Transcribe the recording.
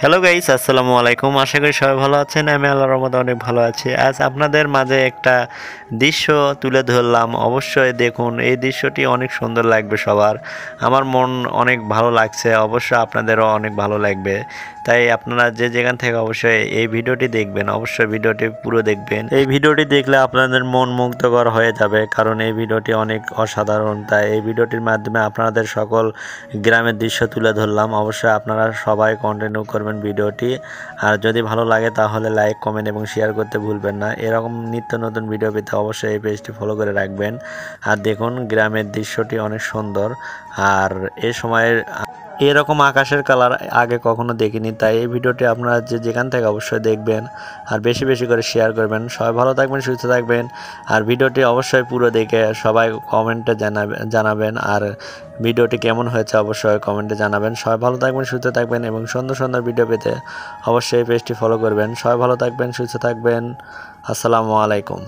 Hello guys, আসসালামু আলাইকুম। আশা করি সবাই ভালো আছেন। আমি আল্লাহর রহমতে অনেক ভালো আছি। আজ আপনাদের মাঝে একটা দৃশ্য তুলে ধরলাম। অবশ্যই দেখুন, এই দৃশ্যটি অনেক সুন্দর লাগবে সবার। আমার মন অনেক ভালো লাগছে, অবশ্যই আপনাদেরও অনেক ভালো লাগবে। তাই আপনারা যে যেখান থেকে অবশ্যই এই ভিডিওটি দেখবেন, অবশ্যই ভিডিওটি পুরো দেখবেন। এই ভিডিওটি দেখলে আপনাদের মন মুগ্ধকর হয়ে যাবে, কারণ এই ভিডিওটি অনেক অসাধারণ। তাই এই ভিডিওটির মাধ্যমে আপনাদের সকল গ্রামের দৃশ্য তুলে ধরলাম। অবশ্যই আপনারা সবাই কন্টিনিউ করবেন ভিডিওটি। আর যদি ভালো লাগে তাহলে লাইক, কমেন্ট এবং শেয়ার করতে ভুলবেন না। এরকম নিত্য নতুন ভিডিও পেতে অবশ্যই এই পেজটি ফলো করে রাখবেন। আর দেখুন, গ্রামের দৃশ্যটি অনেক সুন্দর। আর এ সময়ের এরকম আকাশের কালার আগে কখনো দেখিনি। তাই এই ভিডিওটি আপনারা যে যেখান থেকে অবশ্যই দেখবেন আর বেশি বেশি করে শেয়ার করবেন। সবাই ভালো থাকবেন, সুস্থ থাকবেন। আর ভিডিওটি অবশ্যই পুরো দেখে সবাই কমেন্টে জানাবেন। আর ভিডিওটি কেমন হয়েছে অবশ্যই কমেন্টে জানাবেন। সবাই ভালো থাকবেন, সুস্থ থাকবেন এবং সুন্দর সুন্দর ভিডিও পেতে অবশ্যই এই পেজটি ফলো করবেন। সবাই ভালো থাকবেন, সুস্থ থাকবেন। আসসালামু আলাইকুম।